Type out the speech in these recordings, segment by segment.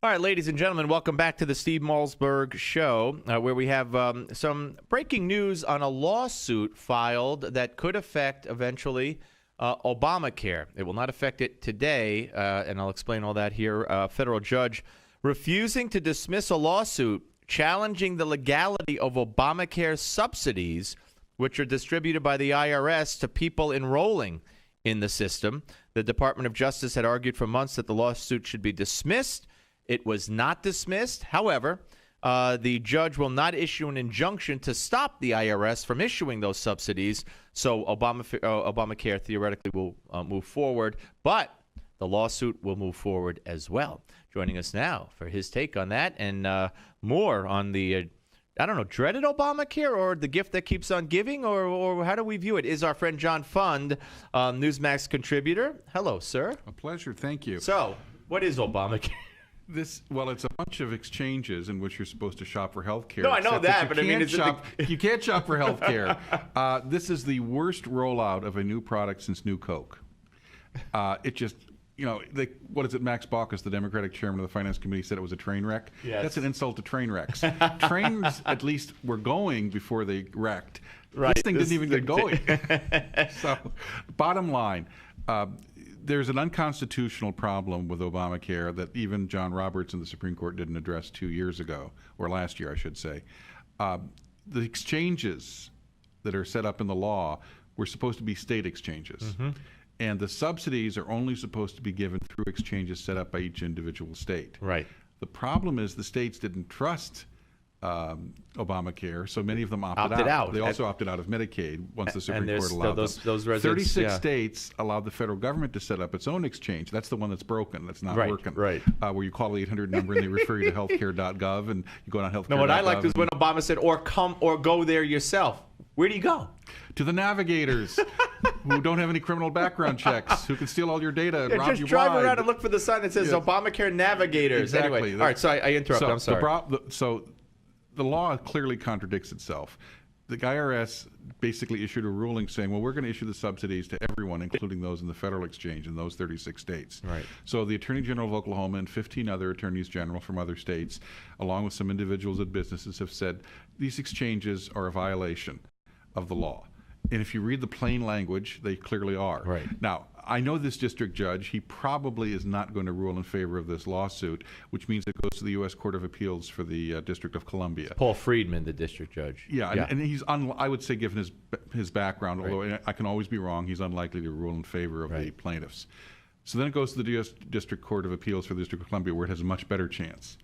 All right, ladies and gentlemen, welcome back to the Steve Malzberg Show, where we have some breaking news on a lawsuit filed that could affect, eventually, Obamacare. It will not affect it today, and I'll explain all that here. A federal judge refusing to dismiss a lawsuit challenging the legality of Obamacare subsidies, which are distributed by the IRS to people enrolling in the system. The Department of Justice had argued for months that the lawsuit should be dismissed. It was not dismissed. However, the judge will not issue an injunction to stop the IRS from issuing those subsidies. So Obamacare theoretically will move forward, but the lawsuit will move forward as well. Joining us now for his take on that and more on the, dreaded Obamacare or the gift that keeps on giving, or how do we view it, is our friend John Fund, Newsmax contributor. Hello, sir. A pleasure. Thank you. So, what is Obamacare? It's a bunch of exchanges in which you're supposed to shop for health care. No, I know that, but I mean, you can't shop for health care. This is the worst rollout of a new product since New Coke. It just, what is it? Max Baucus, the Democratic chairman of the Finance Committee, said it was a train wreck. Yes. That's an insult to train wrecks. Trains, at least, were going before they wrecked. Right. This thing didn't even get going. So, bottom line, there's an unconstitutional problem with Obamacare that even John Roberts in the Supreme Court didn't address 2 years ago, or last year, I should say. The exchanges that are set up in the law were supposed to be state exchanges. Mm-hmm. And the subsidies are only supposed to be given through exchanges set up by each individual state. Right. The problem is the states didn't trust Obamacare, so many of them opted out. They also opted out of Medicaid once the Supreme Court allowed them. Those 36 states allowed the federal government to set up its own exchange. That's the one that's broken, that's not working. Right. Where you call the 800 number and they refer you to healthcare.gov, and you go on healthcare.gov. No, what I liked was when Obama said, or come or go there yourself. Where do you go? To the navigators who don't have any criminal background checks, who can steal all your data and rob you blind. Just drive around and look for the sign that says Obamacare Navigators. Exactly. Anyway, all right, so I interrupted. I'm sorry. The law clearly contradicts itself. The IRS basically issued a ruling saying, well, we're going to issue the subsidies to everyone, including those in the federal exchange in those 36 states. Right. So the Attorney General of Oklahoma and 15 other attorneys general from other states, along with some individuals and businesses, have said these exchanges are a violation of the law. And if you read the plain language, they clearly are. Right. Now, I know this district judge. He probably is not going to rule in favor of this lawsuit, which means it goes to the U.S. Court of Appeals for the District of Columbia. Paul Friedman, the district judge. Yeah. And he's, I would say, given his background, although I can always be wrong, he's unlikely to rule in favor of the plaintiffs. So then it goes to the U.S. District Court of Appeals for the District of Columbia, where it has a much better chance.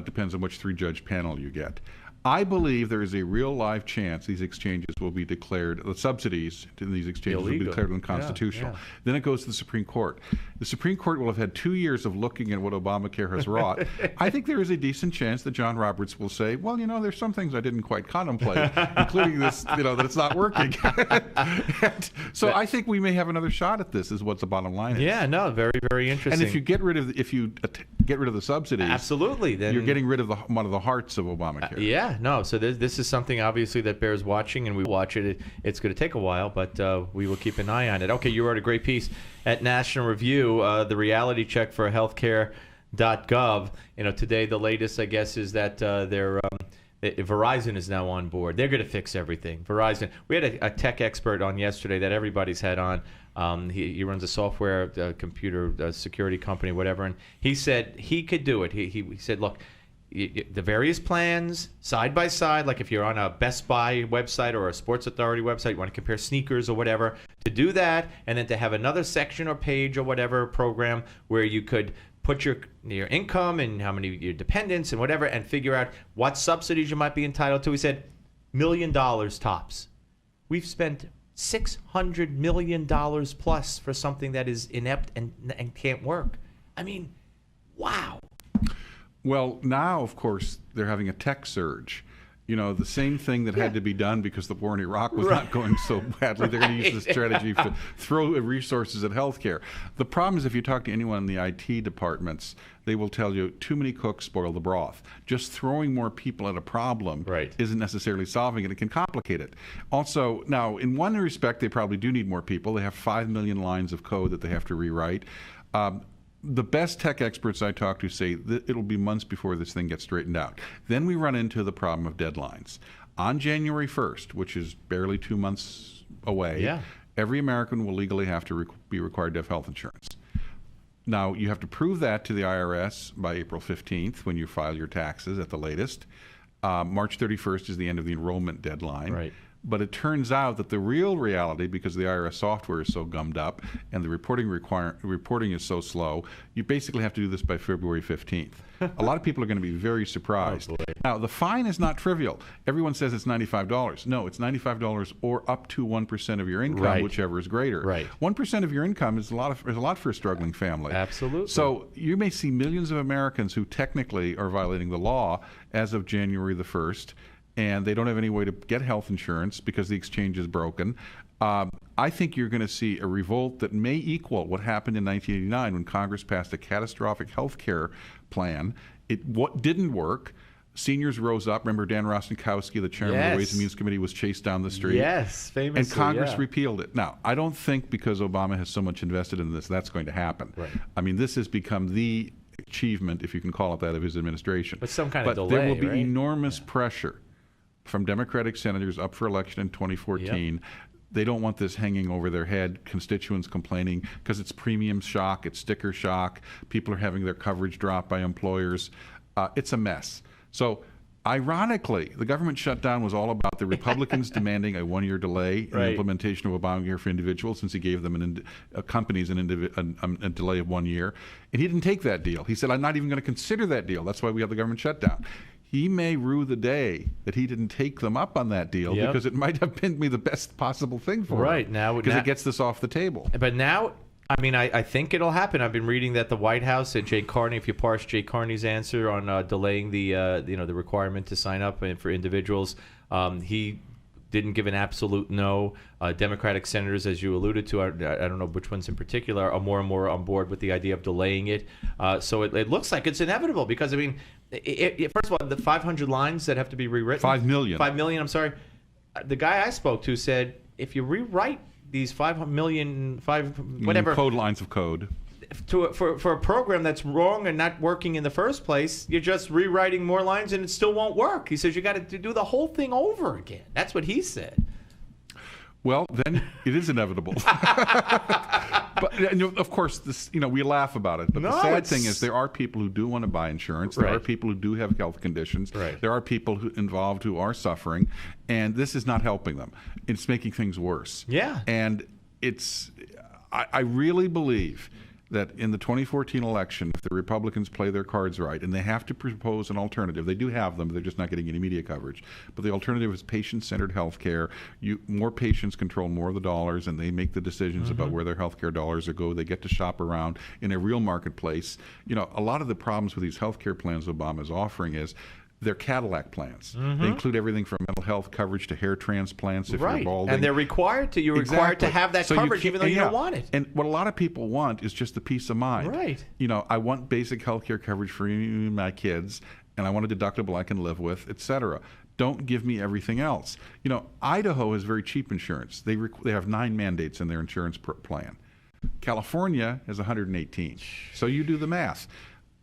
Depends on which three-judge panel you get. I believe there is a real live chance these exchanges will be declared, the subsidies to these exchanges will be declared unconstitutional. Yeah. Then it goes to the Supreme Court. The Supreme Court will have had 2 years of looking at what Obamacare has wrought. I think there is a decent chance that John Roberts will say, well, there's some things I didn't quite contemplate, including this, that it's not working. So I think we may have another shot at this, is what the bottom line is. Yeah, no, very, very interesting. And if you get rid of the subsidies, absolutely, then you're getting rid of one of the hearts of Obamacare. Yeah. No, so this is something obviously that bears watching, and we watch it. It's going to take a while, but we will keep an eye on it. Okay, you wrote a great piece at National Review, the reality check for healthcare.gov. Today the latest, I guess, is that Verizon is now on board. They're going to fix everything. Verizon. We had a tech expert on yesterday that everybody's had on. He runs a software, computer security company, whatever, and he said he could do it. He said, look, the various plans side by side, like if you're on a Best Buy website or a Sports Authority website, you want to compare sneakers or whatever, to do that, and then to have another section or page or whatever program where you could put your income and how many your dependents and whatever, and figure out what subsidies you might be entitled to. He said, $1 million tops. We've spent $600 million plus for something that is inept and can't work. I mean, wow. Well, now, of course, they're having a tech surge. The same thing that had to be done because the war in Iraq was not going so badly. They're going to use this strategy to throw resources at healthcare. The problem is if you talk to anyone in the IT departments, they will tell you too many cooks spoil the broth. Just throwing more people at a problem isn't necessarily solving it. It can complicate it. Also, now, in one respect, they probably do need more people. They have 5 million lines of code that they have to rewrite. the best tech experts I talk to say that it'll be months before this thing gets straightened out. Then we run into the problem of deadlines. On January 1st, which is barely 2 months away, every American will legally have to be required to have health insurance. Now, you have to prove that to the IRS by April 15th when you file your taxes at the latest. March 31st is the end of the enrollment deadline. Right. But it turns out that the real reality, because the IRS software is so gummed up and the reporting is so slow, you basically have to do this by February 15th. A lot of people are going to be very surprised. Oh, boy. Now, the fine is not trivial. Everyone says it's $95. No, it's $95 or up to 1% of your income, whichever is greater. 1% of your income is a lot for a struggling family. Absolutely. So you may see millions of Americans who technically are violating the law as of January the 1st, and they don't have any way to get health insurance because the exchange is broken. I think you're going to see a revolt that may equal what happened in 1989 when Congress passed a catastrophic health care plan. What didn't work. Seniors rose up. Remember Dan Rostenkowski, the chairman of the Ways and Means Committee, was chased down the street. Yes, famously. And Congress repealed it. Now, I don't think because Obama has so much invested in this, that's going to happen. Right. I mean, this has become the achievement, if you can call it that, of his administration. But some kind of delay, But there will be enormous pressure from Democratic senators up for election in 2014. They don't want this hanging over their head, constituents complaining because it's premium shock, it's sticker shock, people are having their coverage dropped by employers. It's a mess. So ironically, the government shutdown was all about the Republicans demanding a one-year delay in the implementation of Obamacare for individuals, since he gave them companies a delay of 1 year. And he didn't take that deal. He said, I'm not even going to consider that deal. That's why we have the government shutdown. He may rue the day that he didn't take them up on that deal because it might have been the best possible thing for him. Now, because it gets this off the table. But now, I mean, I think it'll happen. I've been reading that the White House and Jay Carney, if you parse Jay Carney's answer on delaying the the requirement to sign up for individuals, he didn't give an absolute no. Democratic senators, as you alluded to, I don't know which ones in particular, are more and more on board with the idea of delaying it. So it looks like it's inevitable because, I mean, first of all, the 500 lines that have to be rewritten. 5 million. 5 million, I'm sorry. The guy I spoke to said if you rewrite these 5 million, whatever. Code lines of code. For a program that's wrong and not working in the first place, you're just rewriting more lines and it still won't work. He says you got to do the whole thing over again. That's what he said. Well, then it is inevitable. But of course, this we laugh about it. But the sad thing is, there are people who do want to buy insurance. There are people who do have health conditions. There are people involved who are suffering, and this is not helping them. It's making things worse. And I really believe that in the 2014 election, if the Republicans play their cards right, and they have to propose an alternative, they do have them, but they're just not getting any media coverage. But the alternative is patient-centered health care. More patients control more of the dollars, and they make the decisions about where their health care dollars go. They get to shop around in a real marketplace. A lot of the problems with these health care plans Obama is offering is they're Cadillac plans. They include everything from mental health coverage to hair transplants if you're balding. And they're required to. You're required to have that coverage even though you don't want it. And what a lot of people want is just the peace of mind. I want basic health care coverage for me and my kids, and I want a deductible I can live with, etc. Don't give me everything else. Idaho has very cheap insurance. They have 9 mandates in their insurance plan. California has 118. So you do the math.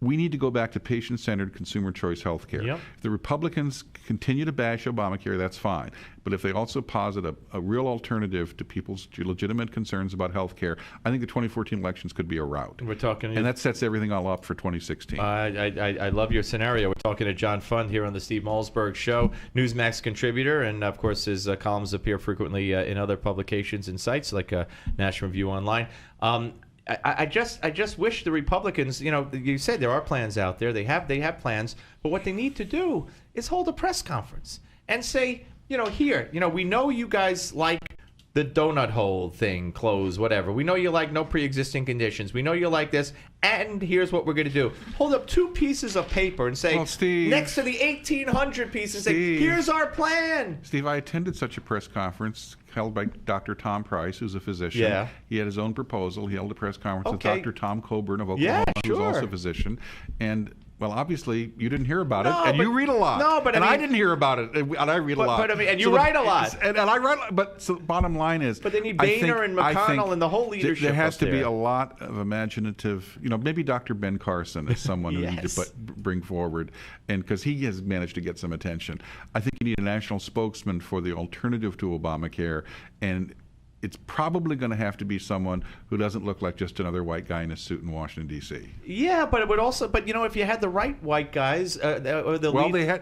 We need to go back to patient-centered consumer choice health care. If the Republicans continue to bash Obamacare, that's fine. But if they also posit a real alternative to people's legitimate concerns about health care, I think the 2014 elections could be a rout. And that sets everything all up for 2016. I love your scenario. We're talking to John Fund here on the Steve Malzberg Show, Newsmax contributor, and of course his columns appear frequently in other publications and sites like National Review Online. I just wish the Republicans, you said there are plans out there. They have plans, but what they need to do is hold a press conference and say, we know you guys like the donut hole thing closed, whatever. We know you like no pre-existing conditions. We know you like this, and here's what we're going to do. Hold up 2 pieces of paper and say, next to the 1,800 pieces, say, here's our plan. Steve, I attended such a press conference held by Dr. Tom Price, who's a physician. He had his own proposal. He held a press conference with Dr. Tom Coburn of Oklahoma, who's also a physician. And Well, obviously, you didn't hear about it, No, and but- you read a lot. No, but I and mean- I didn't hear about it, and I read a lot. But I mean, and you write a lot. And I write, but so the bottom line is, But they need I Boehner and I think McConnell and the whole leadership There has up to be there. a lot of imaginative. Maybe Dr. Ben Carson is someone who need to bring forward, and because he has managed to get some attention. I think you need a national spokesman for the alternative to Obamacare, and it's probably going to have to be someone who doesn't look like just another white guy in a suit in Washington, D.C. Yeah, but it would also, if you had the right white guys, or the Well, lead, they had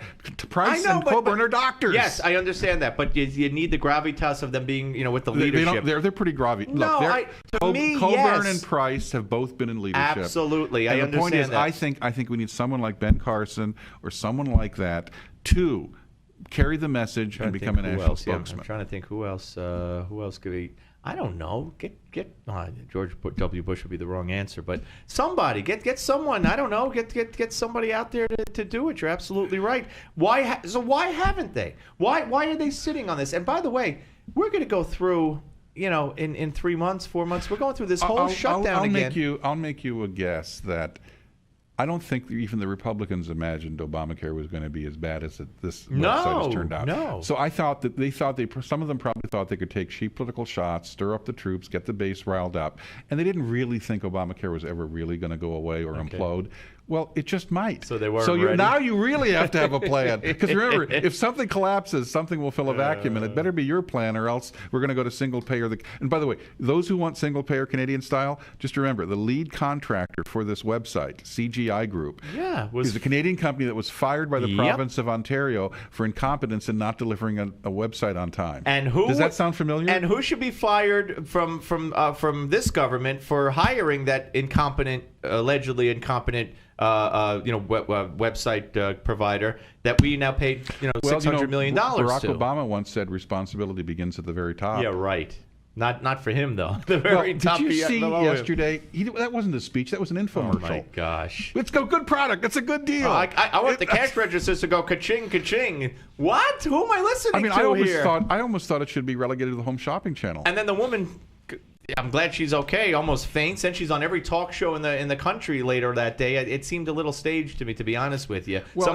Price and Coburn are doctors. Yes, I understand that, but you need the gravitas of them being, with the leadership. They're pretty grave. No, to me, Coburn yes. and Price have both been in leadership. Absolutely, and I the understand point is, that. I think we need someone like Ben Carson or someone like that to carry the message and become a national spokesman. I'm trying to think who else. Who else could be? I don't know. George W. Bush would be the wrong answer, but somebody get someone. I don't know. Get somebody out there to do it. You're absolutely right. Why haven't they? Why are they sitting on this? And by the way, we're going to go through. In 3 months, 4 months, we're going through this whole shutdown again. I'll make you a guess that I don't think even the Republicans imagined Obamacare was going to be as bad as this website has turned out. No. So I thought that some of them probably thought they could take cheap political shots, stir up the troops, get the base riled up, and they didn't really think Obamacare was ever really going to go away or implode. Well, it just might. So they weren't ready. Now you really have to have a plan. Because remember, if something collapses, something will fill a vacuum, and it better be your plan, or else we're going to go to single payer. And by the way, those who want single payer Canadian style, just remember the lead contractor for this website, CGI Group, is a Canadian company that was fired by the province of Ontario for incompetence in not delivering a website on time. And who does that sound familiar? And who should be fired from this government for hiring that allegedly incompetent website provider that we now paid $600 million Barack to. Obama once said responsibility begins at the very top. Yeah, right. Not for him though. The very top. Did you see yesterday? Him. That wasn't a speech. That was an infomercial. Oh my gosh! It's a good product. It's a good deal. I want the cash registers to go ka-ching, ka-ching. What? Who am I listening to here? I almost thought it should be relegated to the Home Shopping Channel. And then the woman. I'm glad she's okay. Almost faints, and she's on every talk show in the country later that day. It seemed a little staged to me, to be honest with you. Well,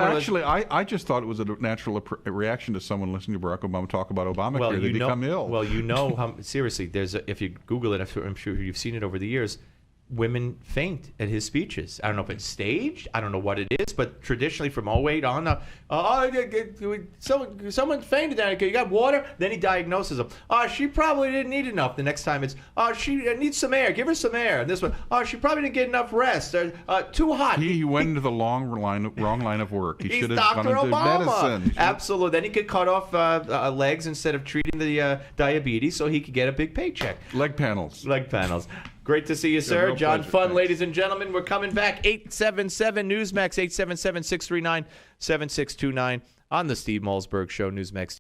I just thought it was a natural reaction to someone listening to Barack Obama talk about Obamacare. They become ill. Well, seriously, if you Google it, I'm sure you've seen it over the years. Women faint at his speeches. I don't know if it's staged. I don't know what it is, but traditionally from 2008 on, someone fainted. You got water? Then he diagnoses them. She probably didn't eat enough. The next time it's, she needs some air. Give her some air. And this one, she probably didn't get enough rest. Too hot. He went into the wrong line of work. He should have Dr. gone into Obama. medicine. Absolutely. Then he could cut off legs instead of treating the diabetes, so he could get a big paycheck. Leg panels. Great to see you, sir. Real John pleasure. Fun, Thanks. ladies and gentlemen. We're coming back. 877 Newsmax, 877-639-7629 on the Steve Malzberg Show, Newsmax